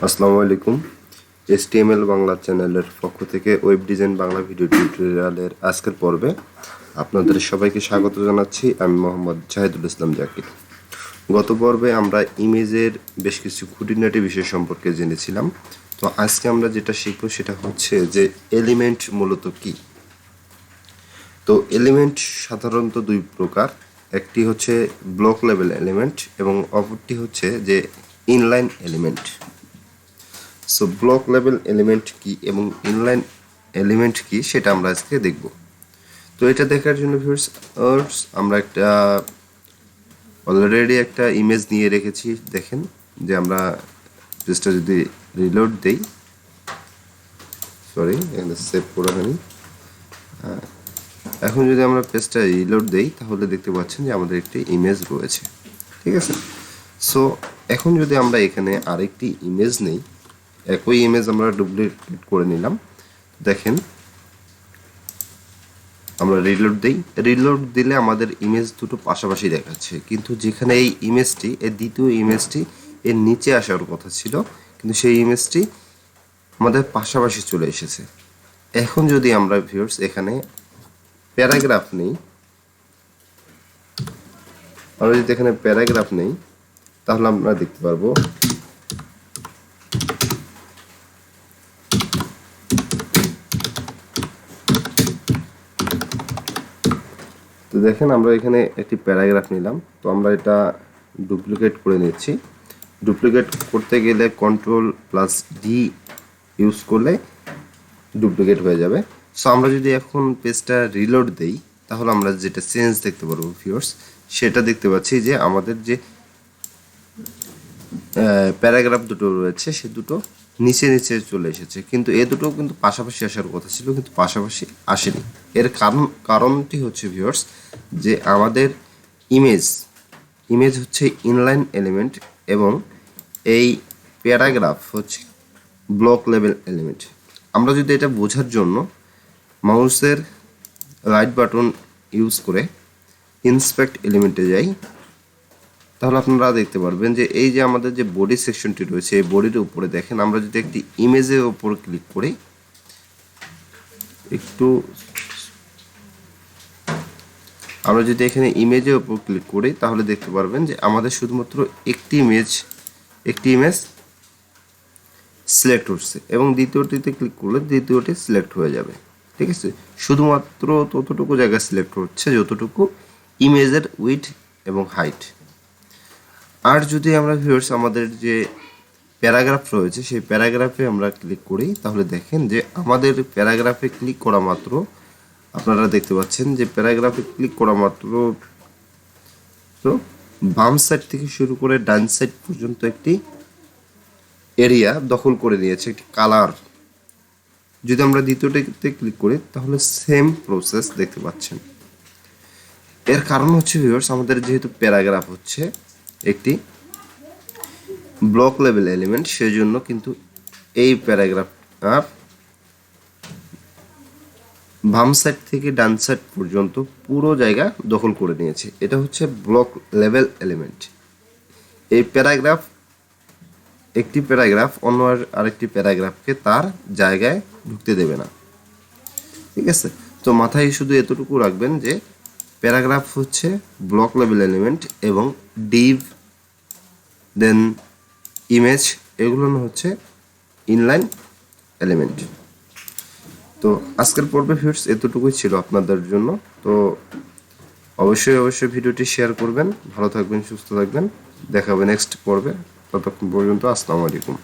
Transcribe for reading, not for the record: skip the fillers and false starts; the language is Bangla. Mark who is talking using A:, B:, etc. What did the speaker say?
A: আসসালামু আলাইকুম। HTML বাংলা চ্যানেলের পক্ষ থেকে ওয়েব ডিজাইন বাংলা ভিডিও টিউটোরিয়ালের আজকের পর্বে আপনাদের সবাইকে স্বাগত জানাচ্ছি। আমি মোহাম্মদ জাহিদুল ইসলাম জাকির। গত পর্বে আমরা ইমেজের বেশ কিছু খুঁটিনাটি বিষয় সম্পর্কে জেনেছিলাম। তো আজকে আমরা যেটা শিখব সেটা হচ্ছে যে এলিমেন্ট মূলত কী। তো এলিমেন্ট সাধারণত দুই প্রকার, একটি হচ্ছে ব্লক লেভেল এলিমেন্ট এবং অপরটি হচ্ছে যে inline element. So block level element কি এবং ইনলাইন এলিমেন্ট কি সেটা আমরা আজকে দেখব। তো এটা দেখার জন্য ভিউয়ার্স আমরা অলরেডি একটা ইমেজ নিয়ে রেখেছি। দেখেন যে আমরা পেজটা যদি রিলোড দেই, এখানে সেভ করে নিই। এখন যদি আমরা পেজটা রিলোড দেই তাহলে দেখতে পাচ্ছেন যে আমাদের একটি ইমেজ রয়েছে, ঠিক আছে। সো এখন যদি আমরা এখানে আরেকটি ইমেজ নেই, একই ইমেজ আমরা ডুপ্লিকেট করে নিলাম। দেখেন আমরা রিলোড দিই, রিলোড দিলে আমাদের ইমেজ দুটো পাশাপাশি দেখাচ্ছে, কিন্তু যেখানে এই ইমেজটি এই দ্বিতীয় ইমেজটি এর নিচে আসার কথা ছিল, কিন্তু সেই ইমেজটি আমাদের পাশাপাশি চলে এসেছে। এখন যদি আমরা ভিউয়ার্স এখানে প্যারাগ্রাফ নেই, আমরা যদি এখানে প্যারাগ্রাফ নেই তাহলে আমরা দেখতে পারবো তো দেখেন আমরা এখানে একটি প্যারাগ্রাফ নিলাম। তো আমরা এটা ডুপ্লিকেট করে নিচ্ছি। ডুপ্লিকেট করতে গেলে Ctrl+D ইউজ করলে ডুপ্লিকেট হয়ে যাবে। সো আমরা যদি এখন পেজটা রিলোড দেই তাহলে আমরা যেটা চেঞ্জ দেখতে পারবো ভিউয়ার্স, সেটা দেখতে পাচ্ছি যে আমাদের যে প্যারাগ্রাফ দুটো রয়েছে সে দুটো নিচে নিচে চলে এসেছে, কিন্তু এ দুটো কিন্তু পাশাপাশি আসার কথা ছিল, কিন্তু পাশাপাশি আসেনি। এর কারণটি হচ্ছে ভিউয়ার্স যে আমাদের ইমেজ হচ্ছে ইনলাইন এলিমেন্ট এবং এই প্যারাগ্রাফ হচ্ছে ব্লক লেভেল এলিমেন্ট। আমরা যদি এটা বোঝার জন্য মাউসের রাইট বাটন ইউজ করে ইন্সপেক্ট এলিমেন্টে যাই, তাহলে আপনারা দেখতে পারবেন যে এই যে আমাদের যে বডি সেকশনটি রয়েছে এই বডির উপরে দেখেন আমরা যদি একটি ইমেজের উপর ক্লিক করি, আমরা যদি এখানে ইমেজের উপর ক্লিক করি তাহলে দেখতে পারবেন যে আমাদের শুধুমাত্র একটি ইমেজ সিলেক্ট হচ্ছে এবং দ্বিতীয়টিতে ক্লিক করলে দ্বিতীয়টি সিলেক্ট হয়ে যাবে, ঠিক আছে। শুধুমাত্র ততটুকু জায়গা সিলেক্ট হচ্ছে যতটুকু ইমেজের উইডথ এবং হাইট। আর যদি আমরা ভিউয়ার্স আমাদের যে প্যারাগ্রাফ রয়েছে সেই প্যারাগ্রাফে আমরা ক্লিক করি তাহলে দেখেন যে আমাদের প্যারাগ্রাফে ক্লিক করা মাত্র আপনারা দেখতে পাচ্ছেন যে প্যারাগ্রাফে ক্লিক করা মাত্র তো বাম সাইড থেকে শুরু করে ডান সাইড পর্যন্ত একটি এরিয়া দখল করে নিয়েছে, একটি কালার। যদি আমরা দ্বিতীয়টাতে ক্লিক করি তাহলে সেম প্রসেস দেখতে পাচ্ছেন। এর কারণ হচ্ছে ভিউয়ার্স আমাদের যেহেতু প্যারাগ্রাফ হচ্ছে একটি ব্লক লেভেল এলিমেন্ট, সেজন্য কিন্তু এই প্যারাগ্রাফ বাম সাইড থেকে ডান সাইড পর্যন্ত পুরো জায়গা দখল করে নিয়েছে। এটা হচ্ছে ব্লক লেভেল এলিমেন্ট। এই একটি প্যারাগ্রাফ অন্য আরেকটি প্যারাগ্রাফকে তার জায়গায় ঢুকতে দেবে না, ঠিক আছে। তো মাথায় শুধু এতটুকু রাখবেন যে প্যারাগ্রাফ হচ্ছে ব্লক লেভেল এলিমেন্ট এবং ডিভ দেন ইমেজ এগুলো হচ্ছে ইনলাইন এলিমেন্ট। তো আজকের পর্বে ভিউয়ার্স এতটুকুই ছিল আপনাদের জন্য। তো অবশ্যই ভিডিওটি শেয়ার করবেন। ভালো থাকবেন, সুস্থ থাকবেন, দেখা হবে নেক্সট পর্বে। ততক্ষণ পর্যন্ত আসসালামু আলাইকুম।